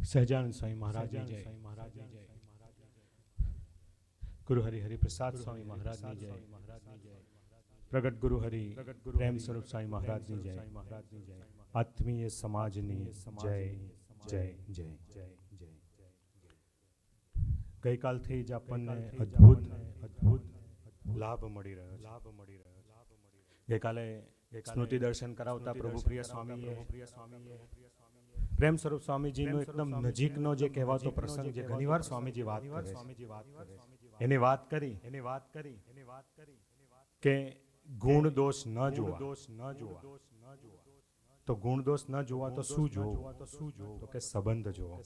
સહજાનંદ સ્વામી મહારાજની જય, ગુરુ હરિ હરિપ્રસાદ સ્વામી મહારાજની જય, પ્રગટ ગુરુ હરિ પ્રેમ સ્વરૂપ સ્વામી મહારાજની જય, આત્મીય સમાજની જય જય જય જય. ગઈકાલથી જ આપણને અદ્ભુત લાભ મળી રહ્યો છે. ગઈકાલે સ્મૃતિ દર્શન કરાવતા પ્રભુપ્રિય સ્વામીએ પ્રેમ સ્વરૂપ સ્વામીજીનો એકદમ નજીકનો જે કહેવાતો પ્રસંગ જે ઘણીવાર સ્વામીજી વાત કરે છે, એની વાત કરી કે ગુણ દોષ ન જોવા. તો ગુણ દોષ ન જોવા તો શું જોવું? તો કે સંબંધ જોવો.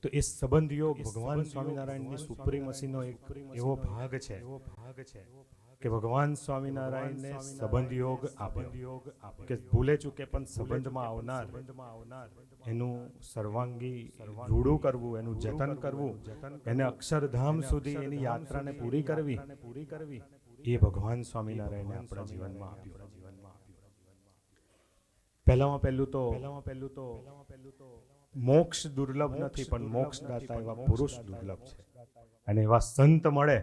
તો એ સંબંધ યોગ ભગવાન સ્વામિનારાયણની સુપ્રીમસીનો એક એવો ભાગ છે કે ભગવાન સ્વામિનારાયણને સંબંધ યોગ આપ્યો કે ભૂલે ચૂકે પણ સંબંધમાં આવનાર એનું સર્વાંગી રૂડું કરવું, એનું જતન કરવું, એને અક્ષરધામ સુધી એની યાત્રાને પૂરી કરવી, એ ભગવાન સ્વામિનારાયણે આપણા જીવનમાં આપ્યું. પહેલામાં પહેલું તો મોક્ષ દુર્લભ નથી, પણ મોક્ષદાતા એવા પુરુષ દુર્લભ છે. અને એવા સંત મળે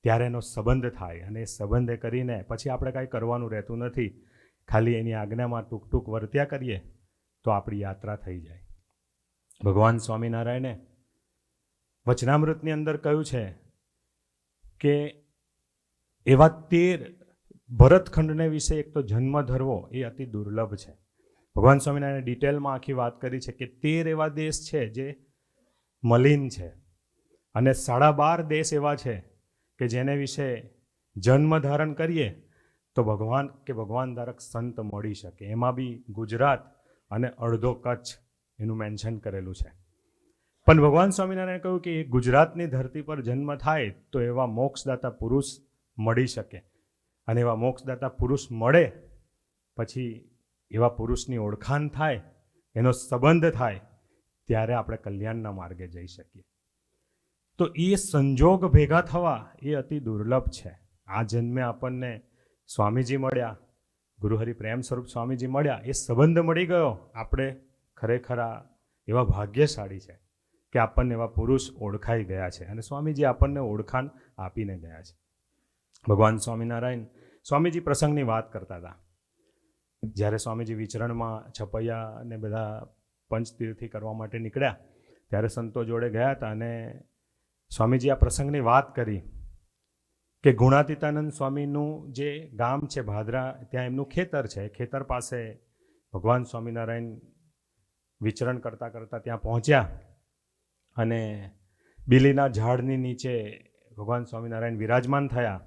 ત્યારે એનો સંબંધ થાય, અને એ સંબંધે કરીને પછી આપણે કાંઈ કરવાનું રહેતું નથી. ખાલી એની આજ્ઞામાં ટૂંક ટૂંક વર્ત્યા કરીએ તો આપણી યાત્રા થઈ જાય. ભગવાન સ્વામિનારાયણે વચનામૃતની અંદર કહ્યું છે કે એવા 13 ભરતખંડને વિશે એક તો જન્મ ધરવો એ અતિ દુર્લભ છે. ભગવાન સ્વામિનારાયણે ડિટેલમાં આખી વાત કરી છે કે 13 એવા દેશ છે જે મલિન છે, અને 12.5 દેશ એવા છે કે જેને વિશે જન્મ ધારણ કરીએ તો ભગવાન ધારક સંત મળી શકે. એમાં બી ગુજરાત અને અડધો કચ્છ એનું મેન્શન કરેલું છે. પણ ભગવાન સ્વામિનારાયણે કહ્યું કે ગુજરાતની ધરતી પર જન્મ થાય તો એવા મોક્ષદાતા પુરુષ મળી શકે, અને એવા મોક્ષદાતા પુરુષ મળે પછી એવા પુરુષની ઓળખાણ થાય, એનો સંબંધ થાય, ત્યારે આપણે કલ્યાણના માર્ગે જઈ શકીએ. તો એ સંજોગ ભેગા થવા એ અતિ દુર્લભ છે. આ જન્મે આપણને સ્વામીજી મળ્યા, ગુરુહરિ પ્રેમ સ્વરૂપ સ્વામીજી મળ્યા, એ સંબંધ મળી ગયો. આપણે ખરેખર એવા ભાગ્યશાળી છે કે આપણને એવા પુરુષ ઓળખાઈ ગયા છે, અને સ્વામીજી આપણને ઓળખાણ આપીને ગયા છે. ભગવાન સ્વામિનારાયણ સ્વામીજી પ્રસંગની વાત કરતા હતા. જ્યારે સ્વામીજી વિચરણમાં છપૈયા અને બધા પંચતીર્થી કરવા માટે નીકળ્યા ત્યારે સંતો જોડે ગયા હતા, અને સ્વામીજી આ પ્રસંગની વાત કરી કે ગુણાતીતાનંદ સ્વામીનું જે ગામ છે ભાદરા, ત્યાં એમનું ખેતર છે. ખેતર પાસે ભગવાન સ્વામિનારાયણ વિચરણ કરતાં કરતાં ત્યાં પહોંચ્યા, અને બીલીના ઝાડની નીચે ભગવાન સ્વામિનારાયણ વિરાજમાન થયા.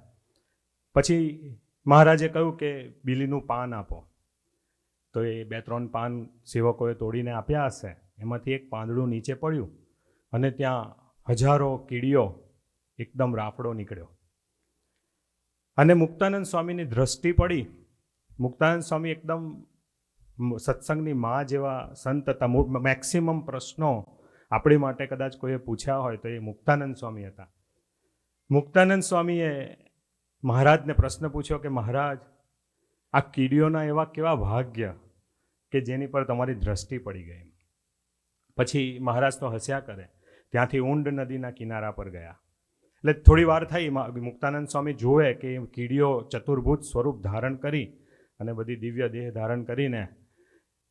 પછી મહારાજે કહ્યું કે બીલીનું પાન આપો. તો એ 2-3 પાન સેવકોએ તોડીને આપ્યા હશે. એમાંથી એક પાંદડું નીચે પડ્યું, અને ત્યાં હજારો કીડીઓ, એકદમ રાફડો નીકળ્યો. અને મુક્તાનંદ સ્વામીની દ્રષ્ટિ પડી. મુક્તાનંદ સ્વામી એકદમ સત્સંગની માં જેવા સંત હતા. મેક્સિમમ પ્રશ્નો આપણી માટે કદાચ કોઈએ પૂછ્યા હોય તો એ મુક્તાનંદ સ્વામી હતા. મુક્તાનંદ સ્વામીએ મહારાજને પ્રશ્ન પૂછ્યો કે મહારાજ, આ કીડીઓના એવા કેવા ભાગ્ય કે જેની પર તમારી દ્રષ્ટિ પડી ગઈ. પછી મહારાજ તો હસ્યા કરે. ત્યાંથી ઊંડ નદીના કિનારા પર ગયા. એટલે થોડી વાર થઈ, મુક્તાનંદ સ્વામી જોવે કે કીડીઓ ચતુર્ભુજ સ્વરૂપ ધારણ કરી અને બધી દિવ્ય દેહ ધારણ કરીને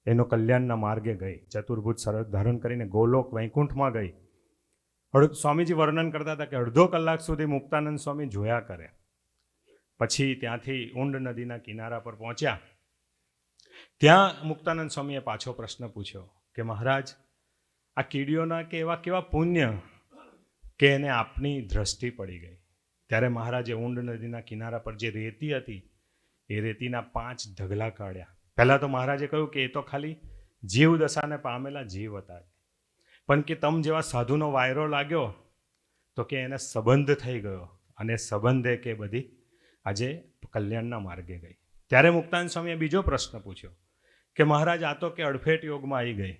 એનો કલ્યાણના માર્ગે ગઈ. ચતુર્ભુજ સ્વરૂપ ધારણ કરીને ગોલોક વૈકુંઠમાં ગઈ. સ્વામીજી વર્ણન કરતા હતા કે અડધો કલાક સુધી મુક્તાનંદ સ્વામી જોયા કરે. પછી ત્યાંથી ઊંડ નદીના કિનારા પર પહોંચ્યા. ત્યાં મુક્તાનંદ સ્વામીએ પાછો પ્રશ્ન પૂછ્યો કે મહારાજ, આ કીડીઓના કે એવા કેવા પુણ્ય કે એને આપની દ્રષ્ટિ પડી ગઈ. ત્યારે મહારાજે ઊંડ નદીના કિનારા પર જે રેતી હતી એ રેતીના 5 ઢગલા કાઢ્યા. પહેલાં તો મહારાજે કહ્યું કે એ તો ખાલી જીવ દશાને પામેલા જીવ હતા, પણ કે તમ જેવા સાધુનો વાયરો લાગ્યો તો કે એને સંબંધ થઈ ગયો, અને સંબંધે કે બધી આજે કલ્યાણના માર્ગે ગઈ. ત્યારે મુક્તાનંદ સ્વામીએ બીજો પ્રશ્ન પૂછ્યો કે મહારાજ, આ તો કે અડફેટ યોગમાં આવી ગઈ,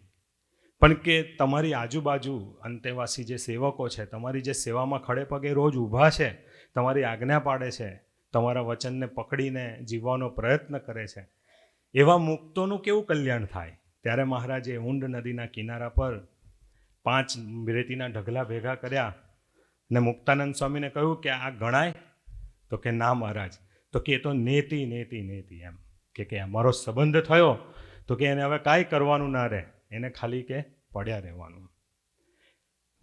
પણ કે તમારી આજુબાજુ અંતેવાસી જે સેવકો છે, તમારી જે સેવામાં ખડે પગે રોજ ઊભા છે, તમારી આજ્ઞા પાડે છે, તમારા વચનને પકડીને જીવવાનો પ્રયત્ન કરે છે, એવા મુક્તોનું કેવું કલ્યાણ થાય? ત્યારે મહારાજે ઊંડ નદીના કિનારા પર 5 રેતીના ઢગલા ભેગા કર્યા અને મુક્તાનંદ સ્વામીને કહ્યું કે આ ગણાય? તો કે ના મહારાજ. તો કે એ તો નેતિ નેતિ નેતિ એમ કે અમારો સંબંધ થયો તો કે એને હવે કાંઈ કરવાનું ના રહે, એને ખાલી કે પડ્યા રહેવાનું.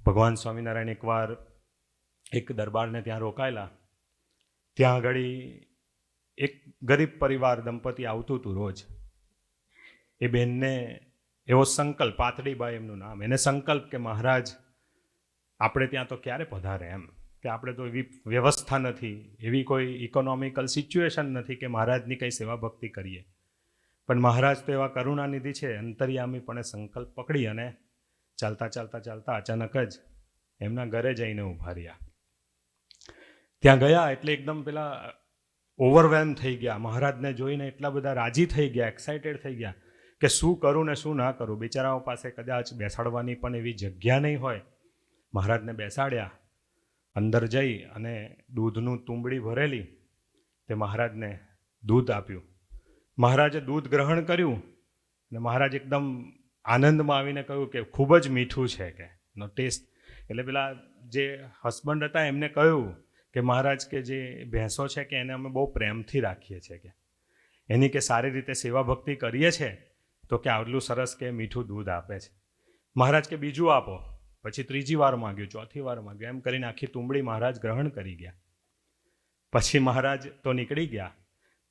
ભગવાન સ્વામિનારાયણ એકવાર એક દરબારને ત્યાં રોકાયેલા. ત્યાં આગળ એક ગરીબ પરિવાર દંપતી આવતું હતું રોજ. એ બેનને એવો સંકલ્પ, પાતળીબાઈ એમનું નામ, એને સંકલ્પ કે મહારાજ આપણે ત્યાં તો ક્યારે પધારે એમ, કે આપણે તો એવી વ્યવસ્થા નથી, એવી કોઈ ઇકોનોમિકલ સિચ્યુએશન નથી કે મહારાજની કંઈ સેવા ભક્તિ કરીએ. પણ મહારાજ તો એવા કરુણાનિધિ છે, અંતર્યામીપણે સંકલ્પ પકડી અને ચાલતા ચાલતા ચાલતા અચાનક જ એમના ઘરે જઈને ઊભા રહ્યા. ત્યાં ગયા એટલે એકદમ પેલા ઓવરવેલ્મ થઈ ગયા. મહારાજને જોઈને એટલા બધા રાજી થઈ ગયા, એક્સાઇટેડ થઈ ગયા કે શું કરું ને શું ના કરું. બિચારાઓ પાસે કદાચ બેસાડવાની પણ એવી જગ્યા નહીં હોય. મહારાજને બેસાડ્યા, અંદર જઈ અને દૂધનું તુંબડી ભરેલી તે મહારાજને દૂધ આપ્યું. મહારાજે દૂધ ગ્રહણ કર્યું અને મહારાજ એકદમ આનંદમાં આવીને કહ્યું કે ખૂબ જ મીઠું છે કે નો ટેસ્ટ. એટલે પેલા જે હસબન્ડ હતા એમને કહ્યું કે મહારાજ કે જે ભેંસો છે કે એને અમે બહુ પ્રેમથી રાખીએ છીએ, કે એની કે સારી રીતે સેવા ભક્તિ કરીએ છીએ તો કે આટલું સરસ કે મીઠું દૂધ આપે છે. મહારાજ કે બીજું આપો. પછી 3જી વાર માગ્યું, 4થી વાર માગ્યું, એમ કરીને આખી તુંબડી મહારાજ ગ્રહણ કરી ગયા. પછી મહારાજ તો નીકળી ગયા.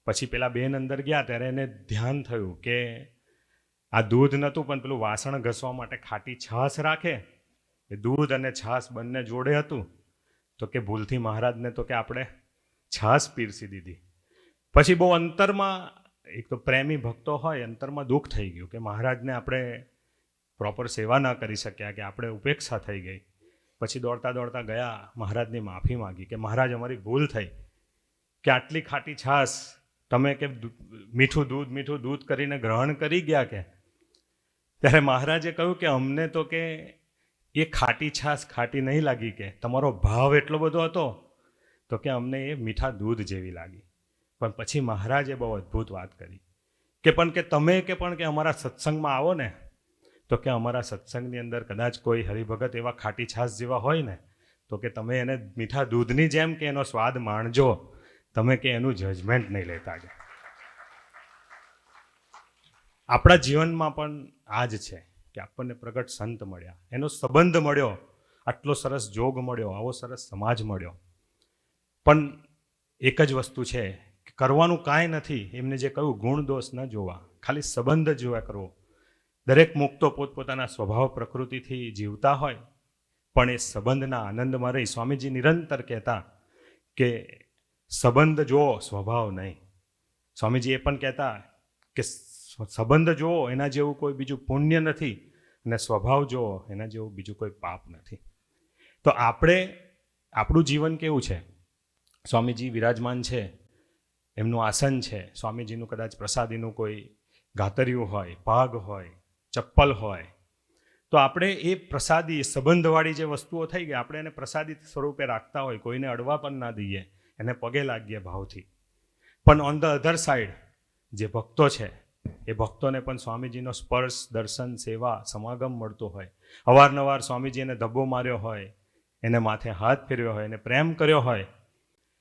પછી પેલા બેન અંદર ગયા ત્યારે એને ધ્યાન થયું કે આ દૂધ નહોતું પણ પેલું વાસણ ઘસવા માટે ખાટી છાશ રાખે, એ દૂધ અને છાશ બંને જોડે હતું. તો કે ભૂલથી મહારાજને તો કે આપણે છાશ પીરસી દીધી. પછી બહુ અંતરમાં, એક તો પ્રેમી ભક્તો હોય, અંતરમાં દુઃખ થઈ ગયું કે મહારાજને આપણે પ્રોપર સેવા ન કરી શક્યા, કે આપણે ઉપેક્ષા થઈ ગઈ. પછી દોડતા દોડતા ગયા, મહારાજની માફી માગી કે મહારાજ અમારી ભૂલ થઈ, કે આટલી ખાટી છાશ તમે કે મીઠું દૂધ કરીને ગ્રહણ કરી ગયા. કે ત્યારે મહારાજે કહ્યું કે અમને તો કે એ ખાટી છાશ ખાટી નહીં લાગી, કે તમારો ભાવ એટલો બધો હતો તો કે અમને એ મીઠા દૂધ જેવી લાગી. પણ પછી મહારાજે બહુ અદ્ભુત વાત કરી કે પણ કે તમે કે પણ કે અમારા સત્સંગમાં આવો ને તો કે અમારા સત્સંગની અંદર કદાચ કોઈ હરિભગત એવા ખાટી છાશ જેવા હોય ને તો કે તમે એને મીઠા દૂધની જેમ કે એનો સ્વાદ માણજો, તમે કે એનું જજમેન્ટ નહીં લેતા. કે આપણા જીવનમાં પણ આ જ છે કે આપણને પ્રગટ સંત મળ્યા, એનો સંબંધ મળ્યો, આટલો સરસ જોગ મળ્યો, આવો સરસ સમાજ મળ્યો. પણ એક જ વસ્તુ છે કે કરવાનું કાંઈ નથી. એમને જે કહ્યું ગુણ દોષ ન જોવા, ખાલી સંબંધ જોવા કરવો. દરેક મુક્તો પોતપોતાના સ્વભાવ પ્રકૃતિથી જીવતા હોય પણ એ સંબંધના આનંદમાં રહી. સ્વામીજી નિરંતર કહેતા કે સંબંધ જુઓ, સ્વભાવ નહીં. સ્વામીજી એ પણ કહેતા કે સંબંધ જુઓ, એના જેવું કોઈ બીજું પુણ્ય નથી, અને સ્વભાવ જુઓ, એના જેવું બીજું કોઈ પાપ નથી. તો આપણું જીવન કેવું છે? સ્વામીજી વિરાજમાન છે, એમનું આસન છે, સ્વામીજીનું કદાચ પ્રસાદીનું કોઈ ગાતરિયું હોય, પાગ હોય, ચપ્પલ હોય, તો આપણે એ પ્રસાદી સંબંધવાળી જે વસ્તુઓ થઈ ગઈ, આપણે એને પ્રસાદી સ્વરૂપે રાખતા હોય, કોઈને અડવા પણ ના દઈએ, એને પગે લાગીએ ભાવથી. પણ ઓન ધ અધર સાઈડ જે ભક્તો છે એ ભક્તોને પણ સ્વામીજીનો સ્પર્શ, દર્શન, સેવા, સમાગમ મળતો હોય. અવારનવાર સ્વામીજી એને ધબ્બો માર્યો હોય, એને માથે હાથ ફેરવ્યો હોય, એને પ્રેમ કર્યો હોય,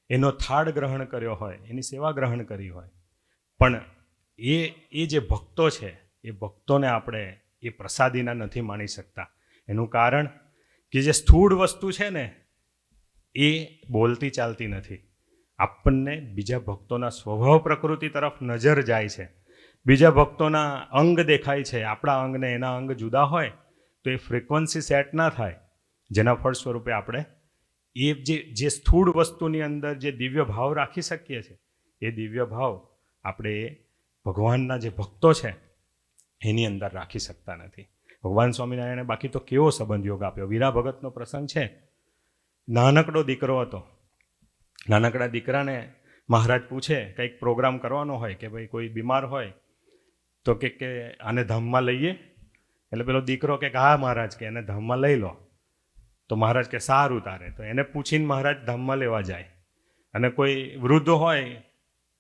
એનો થાળ ગ્રહણ કર્યો હોય, એની સેવા ગ્રહણ કરી હોય. પણ એ જે ભક્તો છે એ ભક્તોને આપણે એ પ્રસાદીના નથી માણી શકતા. એનું કારણ કે જે સ્થૂળ વસ્તુ છે ને એ બોલતી ચાલતી નથી. આપણને બીજા ભક્તોના સ્વભાવ પ્રકૃતિ તરફ નજર જાય છે, બીજા ભક્તોના અંગ દેખાય છે. આપણા અંગને એના અંગ જુદા હોય તો એ ફ્રિકવન્સી સેટ ના થાય, જેના ફળ સ્વરૂપે આપણે એ જે સ્થૂળ વસ્તુની અંદર જે દિવ્ય ભાવ રાખી શકીએ છીએ એ દિવ્ય ભાવ આપણે એ ભગવાનના જે ભક્તો છે એની અંદર રાખી શકતા નથી. ભગવાન સ્વામિનારાયણે બાકી તો કેવો સંબંધ યોગ આપ્યો. વીરા ભગતનો પ્રસંગ છે. નાનકડો દીકરો હતો. નાનકડા દીકરાને મહારાજ પૂછે કંઈક પ્રોગ્રામ કરવાનો હોય કે ભાઈ કોઈ બીમાર હોય તો કે આને ધામમાં લઈએ. એટલે પેલો દીકરો કે હા મહારાજ, કે એને ધામમાં લઈ લો. તો મહારાજ કે સારું તારે. તો એને પૂછીને મહારાજ ધામમાં લેવા જાય. અને કોઈ વૃદ્ધ હોય,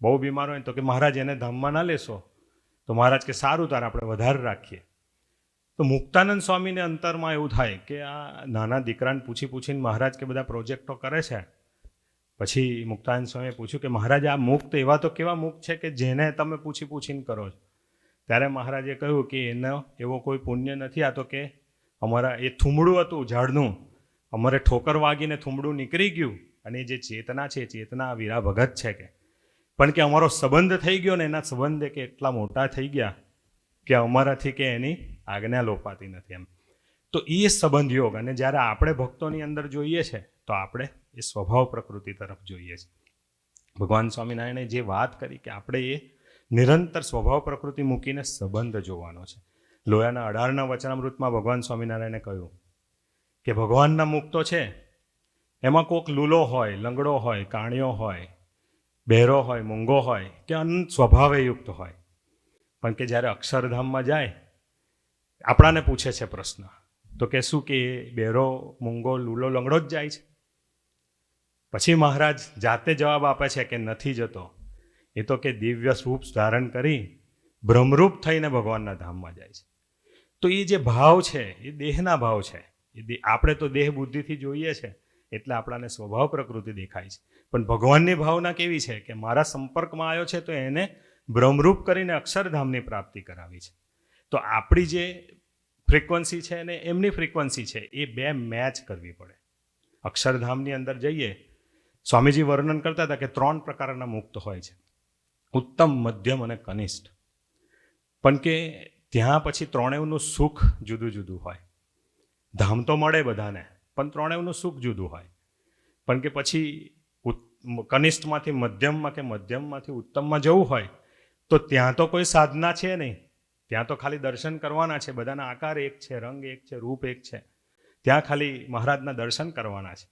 બહુ બીમાર હોય તો કે મહારાજ એને ધામમાં ના લેશો. તો મહારાજ કે સારું, તારે આપણે વધારે રાખીએ. તો મુક્તાનંદ સ્વામીને અંતરમાં એવું થાય કે આ નાના દીકરાને પૂછીને મહારાજ કે બધા પ્રોજેક્ટો કરે છે. પછી મુક્તાનંદ સ્વામીએ પૂછ્યું કે મહારાજ, આ મુક્ત એવા તો કેવા મુક્ત છે કે જેને તમે પૂછીને કરો છો? ત્યારે મહારાજે કહ્યું કે એનો એવો કોઈ પુણ્ય નથી. આ તો કે અમારા એ થૂમડું હતું ઝાડનું, અમારે ઠોકર વાગીને થૂમડું નીકળી ગયું, અને જે ચેતના છે એ ચેતના વીરા ભગત છે કે, પણ કે અમારો સંબંધ થઈ ગયો ને એના સંબંધે કે એટલા મોટા થઈ ગયા કે અમારાથી કે એની આજ્ઞા લોપાતી નથી એમ. તો એ સંબંધ યોગ. અને જ્યારે આપણે ભક્તોની અંદર જોઈએ છે તો આપણે એ સ્વભાવ પ્રકૃતિ તરફ જોઈએ છે. ભગવાન સ્વામિનારાયણે જે વાત કરી કે આપણે એ નિરંતર સ્વભાવ પ્રકૃતિ મૂકીને સંબંધ જોવાનો છે. લોયાના 18ના વચનામૃતમાં ભગવાન સ્વામિનારાયણે કહ્યું કે ભગવાનના મુખ તો છે, એમાં કોક લૂલો હોય, લંગડો હોય, કાણિયો હોય, બહેરો હોય, મૂંગો હોય કે અનંત સ્વભાવે યુક્ત હોય, પણ કે જ્યારે અક્ષરધામમાં જાય, આપણાને પૂછે છે પ્રશ્ન, તો કે શું કે બહેરો, મૂંગો, લૂલો, લંગડો જ જાય છે? પછી મહારાજ જાતે જવાબ આપે છે કે નથી જતો, એ તો કે દિવ્ય સ્વરૂપ ધારણ કરી બ્રહ્મરૂપ થઈને ભગવાનના ધામમાં જાય છે. તો એ જે ભાવ છે એ દેહના ભાવ છે. આપણે તો દેહ બુદ્ધિથી જોઈએ છે એટલે આપણાને સ્વભાવ પ્રકૃતિ દેખાય છે, પણ ભગવાનની ભાવના કેવી છે કે મારા સંપર્કમાં આવ્યો છે તો એને બ્રહ્મરૂપ કરીને અક્ષરધામની પ્રાપ્તિ કરાવી છે. તો આપણી જે ફ્રીક્વન્સી છે અને એમની ફ્રીક્વન્સી છે એ બે મેચ કરવી પડે. અક્ષરધામની અંદર જઈએ, સ્વામીજી વર્ણન કરતા હતા કે 3 પ્રકારના મુક્ત હોય છે, ઉત્તમ, મધ્યમ અને કનિષ્ઠ. પણ કે ત્યાં પછી ત્રણેયનું સુખ જુદું જુદું હોય. ધામ તો મળે બધાને, પણ ત્રણેયનું સુખ જુદું હોય. પણ કે પછી કનિષ્ઠમાંથી મધ્યમમાં કે મધ્યમમાંથી ઉત્તમમાં જવું હોય તો ત્યાં તો કોઈ સાધના છે નહીં, ત્યાં તો ખાલી દર્શન કરવાના છે. બધાના આકાર એક છે, રંગ એક છે, રૂપ એક છે. ત્યાં ખાલી મહારાજના દર્શન કરવાના છે.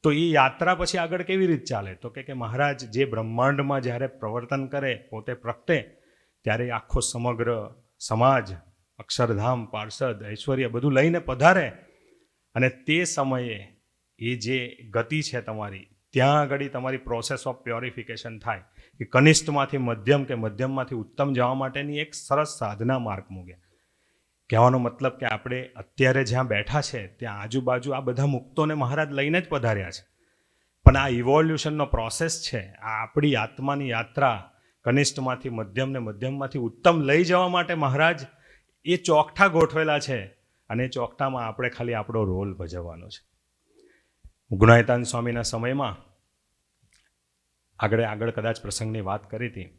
તો એ યાત્રા પછી આગળ કેવી રીતે ચાલે? તો કે મહારાજ જે બ્રહ્માંડમાં જ્યારે પ્રવર્તન કરે, પોતે પ્રગટે, ત્યારે આખો સમગ્ર સમાજ, અક્ષરધામ, પાર્ષદ, ઐશ્વર્ય બધું લઈને પધારે. અને તે સમયે એ જે ગતિ છે તમારી, ત્યાં આગળ તમારી પ્રોસેસ ઓફ પ્યોરિફિકેશન થાય કે કનિષ્ઠમાંથી મધ્યમ કે મધ્યમમાંથી ઉત્તમ જવા માટેની એક સરસ સાધના માર્ગ મૂકે. કહેવાનો મતલબ કે આપણે અત્યારે જ્યાં બેઠા છે ત્યાં આજુબાજુ આ બધા મુક્તોને મહારાજ લઈને જ પધાર્યા છે. પણ આ ઇવોલ્યુશનનો પ્રોસેસ છે, આ આપણી આત્માની યાત્રા કનિષ્ઠમાંથી મધ્યમ ને મધ્યમમાંથી ઉત્તમ લઈ જવા માટે મહારાજ એ ચોકઠા ગોઠવેલા છે, અને ચોકઠામાં આપણે ખાલી આપણો રોલ ભજવવાનો છે. ગુણાયતાન સ્વામીના સમયમાં આગળ કદાચ પ્રસંગની વાત કરી હતી,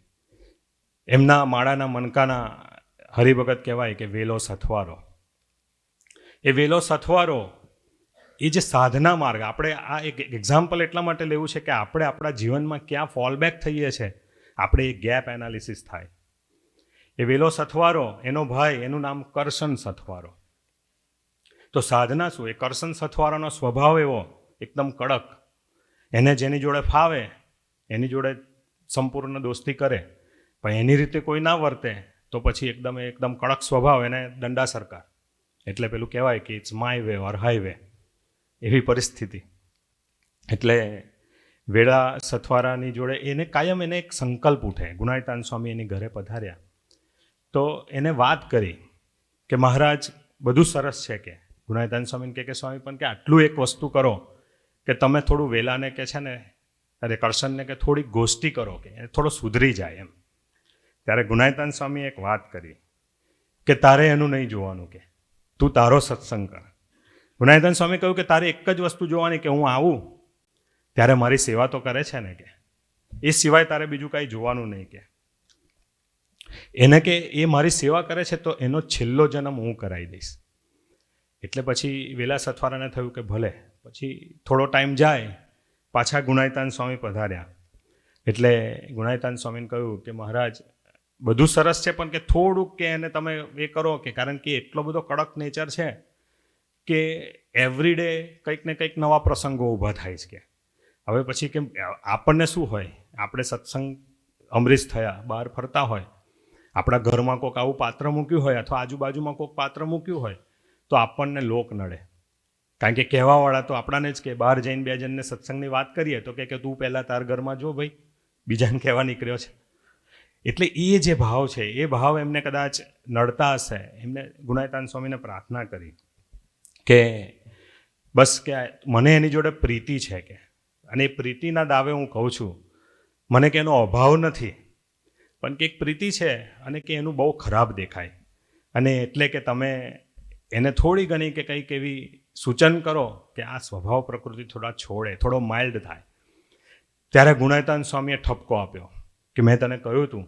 એમના માળાના મનકાના હરિભગત કહેવાય કે વેલો સથવારો. એ વેલો સથવારો એ જે સાધના માર્ગ, આપણે આ એક એક્ઝામ્પલ એટલા માટે લેવું છે કે આપણે આપણા જીવનમાં ક્યાં ફોલબેક થઈએ છીએ, આપણે એ ગેપ એનાલિસિસ થાય. એ વેલો સથવારો, એનો ભાઈ, એનું નામ કરશન સથવારો. તો સાધના શું? એ કરશન સથવારોનો સ્વભાવ એવો એકદમ કડક, એને જેની જોડે ફાવે એની જોડે સંપૂર્ણ દોસ્તી કરે, પણ એની રીતે કોઈ ના વર્તે તો પછી એકદમ કડક સ્વભાવ, એને દંડા સરકાર. એટલે પેલું કહેવાય કે it's my way or highway, એવી પરિસ્થિતિ. એટલે વેળા સથવારાની જોડે એને કાયમ એને એક સંકલ્પ ઉઠે. ગુણાયતાન સ્વામી એની ઘરે પધાર્યા તો એને વાત કરી કે મહારાજ બધું સરસ છે કે. ગુણાયતાન સ્વામીને કે સ્વામી પણ કે આટલું એક વસ્તુ કરો કે તમે થોડું વેલાને કે છે ને, અરે કરશનને કે થોડીક ગોષ્ઠી કરો કે થોડો સુધરી જાય એમ. ત્યારે ગુણાયતાન સ્વામીએ એક વાત કરી કે તારે એનું નહીં જોવાનું, કે તું તારો સત્સંગ કર. ગુણાયતાન સ્વામી કહ્યું કે તારે એક જ વસ્તુ જોવાની કે હું આવું ત્યારે મારી સેવા તો કરે છે ને, કે એ સિવાય તારે બીજું કાંઈ જોવાનું નહીં. કે એને કે એ મારી સેવા કરે છે તો એનો છેલ્લો જન્મ હું કરાવી દઈશ. એટલે પછી વેલા સથવારાને થયું કે ભલે. પછી થોડો ટાઈમ જાય, પાછા ગુણાયતાન સ્વામી પધાર્યા. એટલે ગુણાયતાન સ્વામીને કહ્યું કે મહારાજ બધું સરસ છે, પણ કે થોડુંક કે એને તમે એ કરો, કે કારણ કે એટલો બધો કડક નેચર છે કે એવરી ડે કંઈક ને કંઈક નવા પ્રસંગો ઊભા થાય છે. કે હવે પછી કે આપણને શું હોય, આપણે સત્સંગ અમરીશ થયા, બહાર ફરતા હોય, આપણા ઘરમાં કોઈક આવું પાત્ર મૂક્યું હોય અથવા આજુબાજુમાં કોઈક પાત્ર મૂક્યું હોય તો આપણને લોક નડે. કારણ કે કહેવાવાળા તો આપણાને જ કે બહાર જઈને 2 જણને સત્સંગની વાત કરીએ તો કે તું પહેલાં તાર ઘરમાં જો ભાઈ, બીજાને કહેવા નીકળ્યો છે. એટલે એ જે ભાવ છે એ ભાવ એમને કદાચ નડતા હશે. એમને ગુણાતીતાનંદ સ્વામીને પ્રાર્થના કરી કે બસ કે મને એની જોડે પ્રીતિ છે કે, અને એ પ્રીતિના દાવે હું કહું છું, મને કે એનો અભાવ નથી, પણ કે એક પ્રીતિ છે અને કે એનું બહુ ખરાબ દેખાય, અને એટલે કે તમે એને થોડી ઘણી કે કંઈક એવી સૂચન કરો કે આ સ્વભાવ પ્રકૃતિ થોડા છોડે, થોડો માઇલ્ડ થાય. ત્યારે ગુણાતીતાનંદ સ્વામીએ ઠપકો આપ્યો કે મેં તને કહ્યું હતું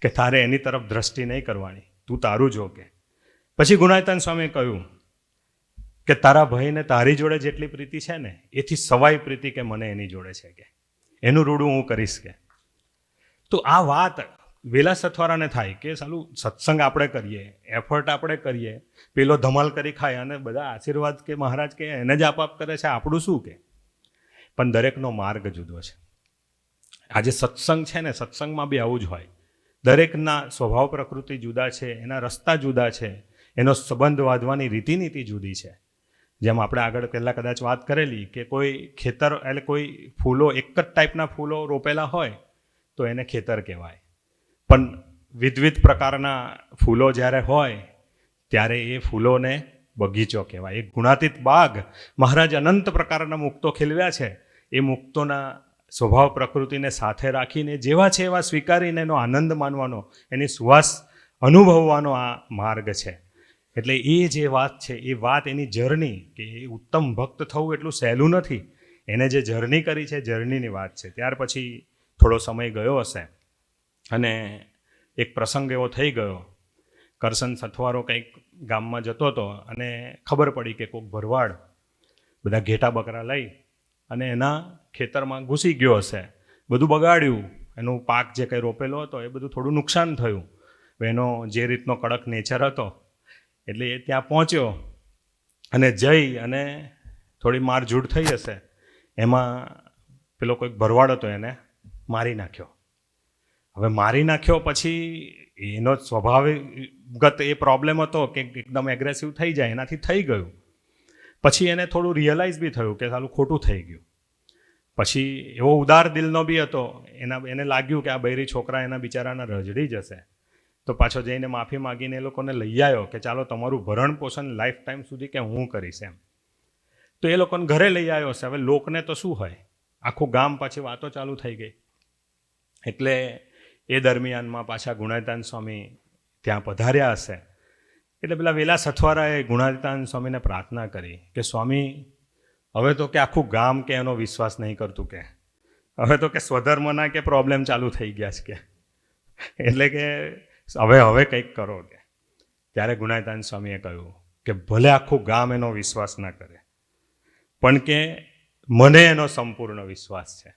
કે તારે એની તરફ દ્રષ્ટિ નહીં કરવાની, તું તારું જો કે. પછી ગુણાતીતાનંદ સ્વામીએ કહ્યું કે તારા ભાઈને તારી જોડે જેટલી પ્રીતિ છે ને એથી સવાઈ પ્રીતિ કે મને એની જોડે છે કે, એનું રૂડું હું કરીશ કે. તો આ વાત વેલા સથવારાને થાય કે સાલું સત્સંગ આપણે કરીએ, એફર્ટ આપણે કરીએ, પેલો ધમાલ કરી ખાય અને બધા આશીર્વાદ કે મહારાજ કે એને જ આપ કરે છે, આપણું શું કે. પણ દરેકનો માર્ગ જુદો છે. આજે સત્સંગ છે ને, સત્સંગમાં બી આવું જ હોય. દરેકના સ્વભાવ પ્રકૃતિ જુદા છે, એના રસ્તા જુદા છે, એનો સંબંધ વાંધવાની રીતિનીતિ જુદી છે. જેમ આપણે આગળ પહેલાં કદાચ વાત કરેલી કે કોઈ ખેતર એટલે કોઈ ફૂલો એક જ ટાઈપના ફૂલો રોપેલા હોય તો એને ખેતર કહેવાય, પણ વિવિધ પ્રકારના ફૂલો જ્યારે હોય ત્યારે એ ફૂલોને બગીચો કહેવાય. એક ગુણાતીત બાગ મહારાજ અનંત પ્રકારના મુક્તો ખીલવ્યા છે. એ મુક્તોના સ્વભાવ પ્રકૃતિને સાથે રાખીને જેવા છે એવા સ્વીકારીને એનો આનંદ માનવાનો, એની સુવાસ અનુભવવાનો આ માર્ગ છે. એટલે એ જે વાત છે એ વાત એની જર્ની, કે એ ઉત્તમ ભક્ત થવું એટલું સહેલું નથી. એને જે જર્ની કરી છે જર્નીની વાત છે. ત્યાર પછી થોડો સમય ગયો હશે અને એક પ્રસંગ એવો થઈ ગયો, કરશન સથવારો કંઈક ગામમાં જતો હતો અને ખબર પડી કે કોઈક ભરવાડ બધા ઘેટા બકરા લઈ અને એના ખેતરમાં ઘૂસી ગયો હશે, બધું બગાડ્યું, એનું પાક જે કંઈ રોપેલો હતો એ બધું થોડું નુકસાન થયું. એનો જે રીતનો કડક નેચર હતો એટલે એ ત્યાં પહોંચ્યો અને જઈ અને થોડી મારઝૂડ થઈ હશે, એમાં પેલો કોઈક ભરવાડ હતો એને મારી નાખ્યો. હવે મારી નાખ્યો પછી એનો સ્વભાવગત એ પ્રોબ્લેમ હતો કે એકદમ એગ્રેસિવ થઈ જાય, એનાથી થઈ ગયું. પછી એને થોડું રિયલાઇઝ બી થયું કે સાલું ખોટું થઈ ગયું. પછી એવો ઉદાર દિલનો બી હતો, એને લાગ્યું કે આ બૈરી છોકરા એના બિચારાના રજડી જશે, તો પાછો જઈને માફી માગીને એ લોકોને લઈ આવ્યો કે ચાલો તમારું ભરણ પોષણ લાઈફ ટાઈમ સુધી કે હું કરીશ એમ. તો એ લોકોને ઘરે લઈ આવ્યો છે. હવે લોકને તો શું હોય, આખું ગામ પાછી વાતો ચાલુ થઈ ગઈ. એટલે એ દરમિયાનમાં પાછા ગુણાતીતાનંદ સ્વામી ત્યાં પધાર્યા હશે. એટલે પેલા વેલા સથવારાએ ગુણાતીતાનંદ સ્વામીને પ્રાર્થના કરી કે સ્વામી હવે તો કે આખું ગામ કે એનો વિશ્વાસ નહીં કરતું, કે હવે તો કે સ્વધર્મના કે પ્રોબ્લેમ ચાલુ થઈ ગયા છે કે, એટલે કે હવે કંઈક કરો કે. ત્યારે ગુણાતીતાનંદ સ્વામીએ કહ્યું કે ભલે આખું ગામ એનો વિશ્વાસ ના કરે, પણ કે મને એનો સંપૂર્ણ વિશ્વાસ છે.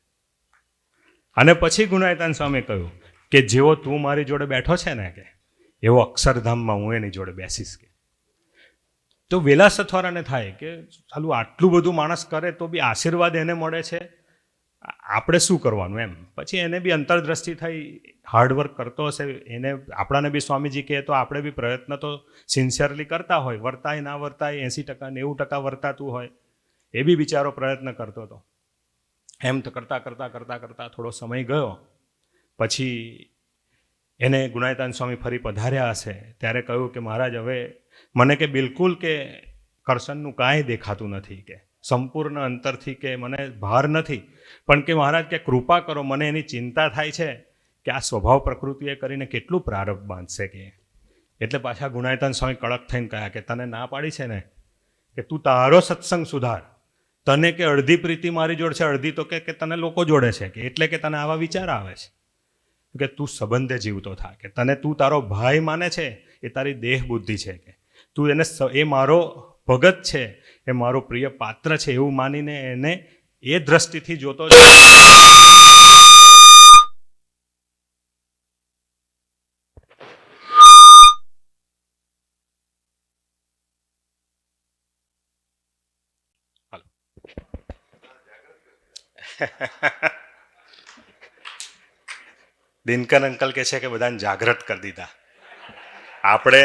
અને પછી ગુણાતીતાનંદ સ્વામીએ કહ્યું કે જેવો તું મારી જોડે બેઠો છે ને કે એવો અક્ષરધામમાં હું એની જોડે બેસીશ કે. તો વેલા સથવારાને થાય કે ચાલું આટલું બધું માણસ કરે તો બી આશીર્વાદ એને મળે છે, આપણે શું કરવાનું એમ. પછી એને બી અંતરદ્રષ્ટિ થઈ, હાર્ડવર્ક કરતો હશે, એને આપણાને બી સ્વામીજી કહે તો આપણે બી પ્રયત્ન તો સિન્સિયરલી કરતા હોય, વર્તાય ના વર્તાય 80% 90% વર્તાતું હોય, એ બી બિચારો પ્રયત્ન કરતો હતો. એમ તો કરતાં કરતાં કરતાં કરતાં થોડો સમય ગયો. પછી એને ગુણાતીતાનંદ સ્વામી ફરી પધાર્યા હશે ત્યારે કહ્યું કે મહારાજ હવે મને કે બિલકુલ કે કરશનનું કાંઈ દેખાતું નથી, કે સંપૂર્ણ અંતરથી કે મને ભાર નથી, પણ કે મહારાજ કે કૃપા કરો, મને એની ચિંતા થાય છે કે આ સ્વભાવ પ્રકૃતિએ કરીને કેટલું પ્રારબ્ધ બાંધશે કે. એટલે પાછા ગુણાતીતાનંદ સ્વામી કડક થઈને કહ્યા કે તને ના પાડી છે ને કે તું તારો સત્સંગ સુધાર, તને કે અડધી પ્રીતિ મારી જોડે છે, અડધી તો કે તને લોકો જોડે છે કે, એટલે કે તને આવા વિચાર આવે છે કે તું સંબંધે જીવતો થા, કે તને તું તારો ભાઈ માને છે એ તારી દેહ બુદ્ધિ છે, કે તું એને એ મારો ભગત છે, એ મારો પ્રિય પાત્ર છે એવું માનીને એને એ દ્રષ્ટિથી જોતો જ. દિનકર અંકલ કહે છે કે બધાને જાગૃત કરી દીધા. આપણે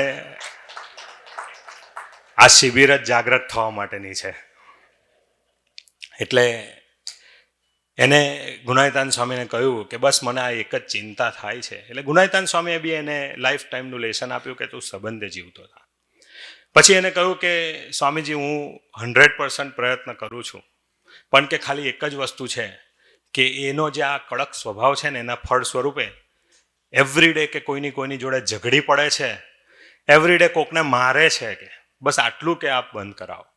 આ શિબિર જ જાગૃત થવા માટેની છે. એટલે એને ગુણાયતાન સ્વામીને કહ્યું કે બસ મને આ એક જ ચિંતા થાય છે. એટલે ગુણાયતાન સ્વામીએ બી એને લાઈફ ટાઈમનું લેસન આપ્યું કે તું સંબંધે જીવતો થા. પછી એને કહ્યું કે સ્વામીજી હું 100% પ્રયત્ન કરું છું, પણ કે ખાલી એક જ વસ્તુ છે કે એનો જે આ કડક સ્વભાવ છે ને એના ફળ સ્વરૂપે એવરીડે કે કોઈની જોડે ઝઘડી પડે છે, એવરીડે કોકને મારે છે, કે બસ આટલું કે આપ બંધ કરાવો.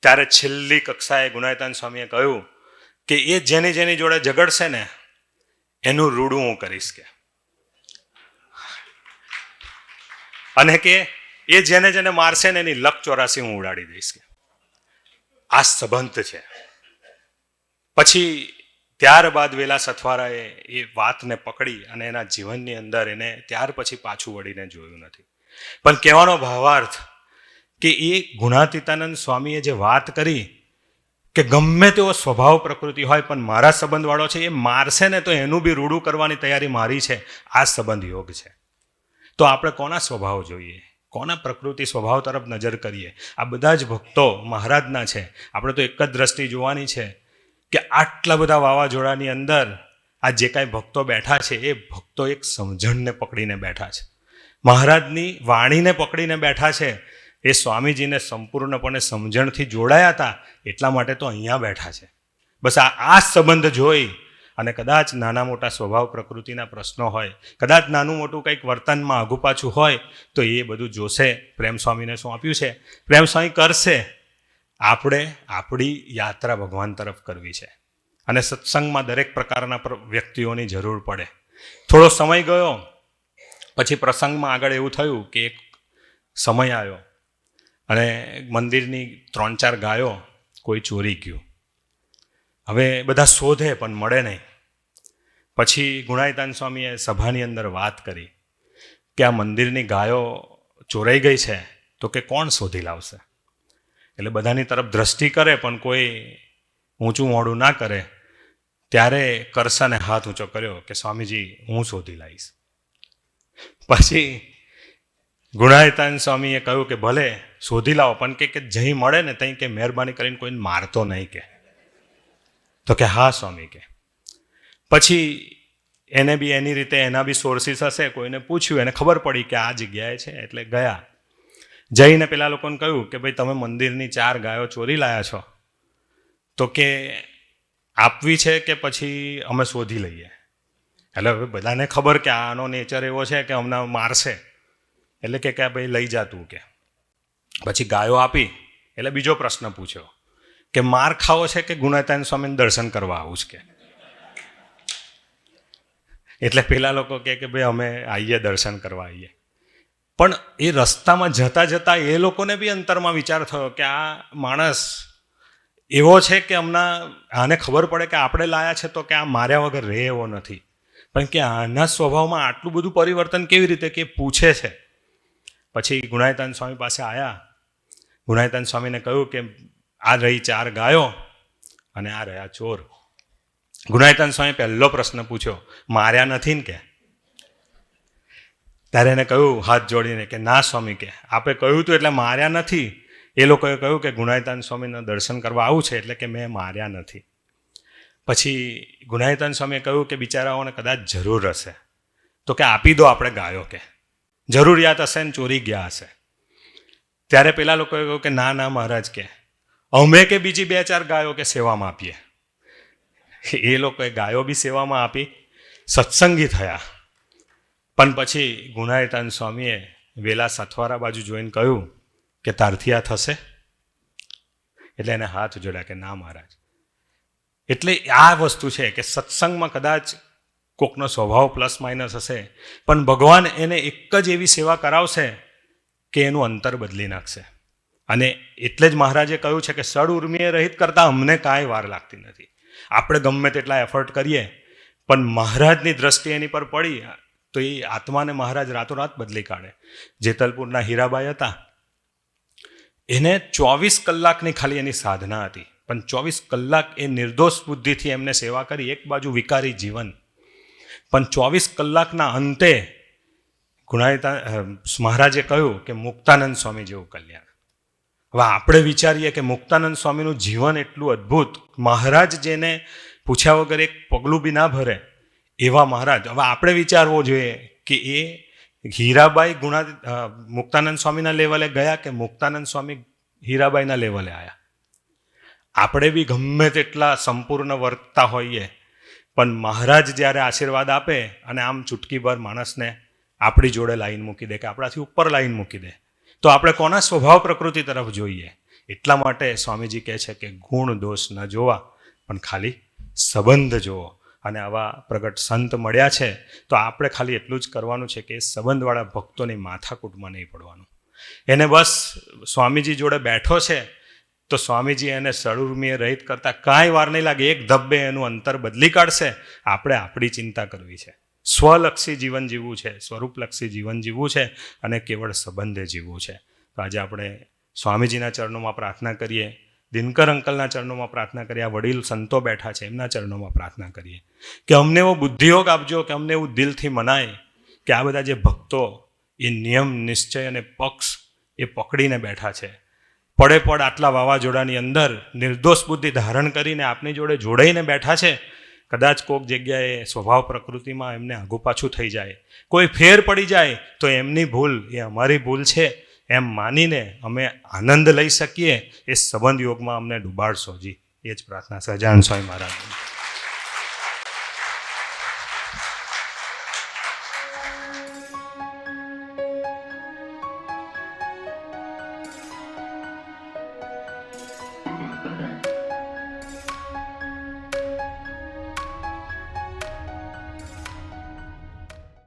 ત્યારે છેલ્લી કક્ષાએ ગુણાયતાન સ્વામીએ કહ્યું કે એ જેની જોડે ઝઘડશે ને એનું રૂડું હું કરીશ કે, અને કે એ જેને મારશે ને એની લક 84 હું ઉડાડી દઈશ કે. આ સંબંધ છે. પછી ત્યારબાદ વેલા સથવારાએ એ વાતને પકડી અને એના જીવનની અંદર એને ત્યાર પછી પાછું વળીને જોયું નથી. પણ કહેવાનો ભાવાર્થ કે એ ગુણાતીતાનંદ સ્વામીએ જે વાત કરી કે ગમે તેવો સ્વભાવ પ્રકૃતિ હોય પણ મારા સંબંધવાળો છે એ મારશે ને તો એનું બી રૂડું કરવાની તૈયારી મારી છે, આ સંબંધ યોગ છે. તો આપણે કોના સ્વભાવ જોઈએ, કોના પ્રકૃતિ સ્વભાવ તરફ નજર કરીએ? આ બધા જ ભક્તો મહારાજના છે. આપણે તો એક જ દ્રષ્ટિ જોવાની છે કે આટલા બધા વાવાઝોડાની અંદર આ જે કાંઈ ભક્તો બેઠા છે એ ભક્તો એક સમજણને પકડીને બેઠા છે, મહારાજની વાણીને પકડીને બેઠા છે. એ સ્વામીજીને સંપૂર્ણપણે સમજણથી જોડાયા હતા એટલા માટે તો અહીંયા બેઠા છે. બસ આ સંબંધ જોઈ અને કદાચ નાના મોટા સ્વભાવ પ્રકૃતિના પ્રશ્નો હોય, કદાચ નાનું મોટું કંઈક વર્તનમાં આઘું પાછું હોય તો એ બધું જોશે. પ્રેમ સ્વામીને શું આપ્યું છે, પ્રેમ સ્વામી કરશે. આપણે આપણી યાત્રા ભગવાન તરફ કરવી છે અને સત્સંગમાં દરેક પ્રકારના વ્યક્તિઓની જરૂર પડે. થોડો સમય ગયો પછી પ્રસંગમાં આગળ એવું થયું કે એક સમય આવ્યો અને મંદિરની 3-4 ગાયો કોઈ ચોરી ગયું. હવે બધા શોધે પણ મળે નહીં. પછી ગુણાયતાન સ્વામીએ સભાની અંદર વાત કરી કે આ મંદિરની ગાયો ચોરાઈ ગઈ છે તો કે કોણ શોધી લાવશે? એટલે બધાની તરફ દ્રષ્ટિ કરે પણ કોઈ ઊંચું મોઢું ના કરે. ત્યારે કરસાને હાથ ઊંચો કર્યો કે સ્વામીજી હું શોધી લાવીશ. પછી ગુણાયતાન સ્વામીએ કહ્યું કે ભલે શોધી લાવો, પણ કે જઈ મળે ને ત્યાં કે મહેરબાની કરીને કોઈને મારતો નહીં કે. તો કે હા સ્વામી કે. પછી એને બી એની રીતે એના બી સોર્સિસ હશે, કોઈને પૂછ્યું, એને ખબર પડી કે આ જગ્યાએ છે એટલે ગયા. જઈને પેલા લોકોને કહ્યું કે ભાઈ તમે મંદિરની 4 ગાયો ચોરી લાયા છો તો કે આપવી છે કે પછી અમે શોધી લઈએ? એટલે હવે બધાને ખબર કે આનો નેચર એવો છે કે અમને મારશે, એટલે કે ભાઈ લઈ જા તું કે. પછી ગાયો આપી એટલે બીજો પ્રશ્ન પૂછ્યો કે માર ખાવો છે કે ગુણાયતાન સ્વામીને દર્શન કરવા આવું છે કે? એટલે પેલા લોકો કે ભાઈ અમે આવીએ દર્શન કરવા આવીએ. પણ એ રસ્તામાં જતા એ લોકોને બી અંતરમાં વિચાર થયો કે આ માણસ એવો છે કે આને ખબર પડે કે આપણે લાયા છે તો કે આ માર્યા વગર રહે એવો નથી. પણ કે આના સ્વભાવમાં આટલું બધું પરિવર્તન કેવી રીતે કે પૂછે છે. પછી ગુણાયતાન સ્વામી પાસે આવ્યા. ગુણાયતાન સ્વામીને કહ્યું કે આ રહી 4 ગાયો અને આ રહ્યા ચોર. ગુણાયતાન સ્વામી પહેલો પ્રશ્ન પૂછ્યો, માર્યા નથી ને કે? ત્યારે એને કહ્યું હાથ જોડીને કે ના સ્વામી કે આપે કહ્યું હતું એટલે માર્યા નથી. એ લોકોએ કહ્યું કે ગુણાયતાન સ્વામીના દર્શન કરવા આવું છે એટલે કે મેં માર્યા નથી. પછી ગુણાયતાન સ્વામીએ કહ્યું કે બિચારાઓને કદાચ જરૂર હશે તો કે આપી દો આપણે ગાયો કે, જરૂરિયાત હશે ને ચોરી ગયા હશે. ત્યારે પેલા લોકોએ કહ્યું કે ના મહારાજ કે અમે કે બીજી 2-4 ગાયો કે સેવામાં આપીએ. એ લોકોએ ગાયો બી સેવામાં આપી, સત્સંગી થયા. પણ પછી ગુણાયતાન સ્વામીએ વેલા સથવારા બાજુ જોઈને કહ્યું કે તારથી આ થશે? એટલે એને હાથ જોડ્યા કે ના મહારાજ. એટલે આ વસ્તુ છે કે સત્સંગમાં કદાચ કોકનો સ્વભાવ પ્લસ માઇનસ હશે, પણ ભગવાન એને એક જ એવી સેવા કરાવશે કે એનું અંતર બદલી નાખશે. અને એટલે જ મહારાજે કહ્યું છે કે સડ ઉર્મિએ રહિત કરતાં અમને કાંઈ વાર લાગતી નથી. આપણે ગમે તેટલા એફર્ટ કરીએ પણ મહારાજની દ્રષ્ટિ એની પર પડી તો એ આત્માને મહારાજ રાતોરાત બદલી કાઢે. જેતલપુરના હીરાબાઈ હતા, એને 24 કલાકની ખાલી એની સાધના હતી, પણ 24 કલાક એ નિર્દોષ બુદ્ધિથી એમને સેવા કરી. એક બાજુ વિકારી જીવન, પણ 24 કલાકના અંતે મહારાજે કહ્યું કે મુક્તાનંદ સ્વામી જેવું કલ્યાણ. હવે આપણે વિચારીએ કે મુક્તાનંદ સ્વામીનું જીવન એટલું અદ્ભુત, મહારાજ જેને પૂછ્યા વગર એક પગલું બી ના ભરે એવા મહારાજ. હવે આપણે વિચારવો જોઈએ કે એ હીરાબાઈ મુક્તાનંદ સ્વામીના લેવલે ગયા કે મુક્તાનંદ સ્વામી હીરાબાઈના લેવલે આવ્યા. આપણે બી ગમે તેટલા સંપૂર્ણ વર્તતા હોઈએ, પણ મહારાજ જ્યારે આશીર્વાદ આપે અને આમ ચૂટકીભર માણસને આપણી જોડે લાઈન મૂકી દે કે આપણાથી ઉપર લાઈન મૂકી દે, તો આપણે કોના સ્વભાવ પ્રકૃતિ તરફ જોઈએ? એટલા માટે સ્વામીજી કહે છે કે ગુણ દોષ ન જોવા, પણ ખાલી સંબંધ જોવો. અને આવા પ્રગટ સંત મળ્યા છે તો આપણે ખાલી એટલું જ કરવાનું છે કે એ સંબંધવાળા ભક્તોની માથાકૂટમાં નહીં પડવાનું. એને બસ સ્વામીજી જોડે બેઠો છે તો સ્વામીજી એને સળુર્મીએ રહિત કરતા કાંઈ વાર નહીં લાગે, એક ધબ્બે એનું અંતર બદલી કાઢશે. આપણે આપણી ચિંતા કરવી છે, સ્વલક્ષી જીવન જીવવું છે, સ્વરૂપલક્ષી જીવન જીવવું છે અને કેવળ સંબંધે જીવવું છે. તો આજે આપણે સ્વામીજીના ચરણોમાં પ્રાર્થના કરીએ, દિનકર અંકલના ચરણોમાં પ્રાર્થના કરીએ, આ વડીલ સંતો બેઠા છે એમના ચરણોમાં પ્રાર્થના કરીએ કે અમને એવો બુદ્ધિયોગ આપજો, કે અમને એવું દિલથી મનાય કે આ બધા જે ભક્તો એ નિયમ નિશ્ચય અને પક્ષ એ પકડીને બેઠા છે, પડે પડ આટલા વાવાઝોડાની અંદર નિર્દોષ બુદ્ધિ ધારણ કરીને આપની જોડે જોડાઈને બેઠા છે. કદાચ કોઈક જગ્યાએ સ્વભાવ પ્રકૃતિમાં એમને આગુ પાછું થઈ જાય, કોઈ ફેર પડી જાય તો એમની ભૂલ એ અમારી ભૂલ છે એમ માનીને અમે આનંદ લઈ શકીએ એ સંબંધ યોગમાં અમને ડૂબાડશો જી. એ જ પ્રાર્થના સહજાનંદ સ્વામી મહારાજ.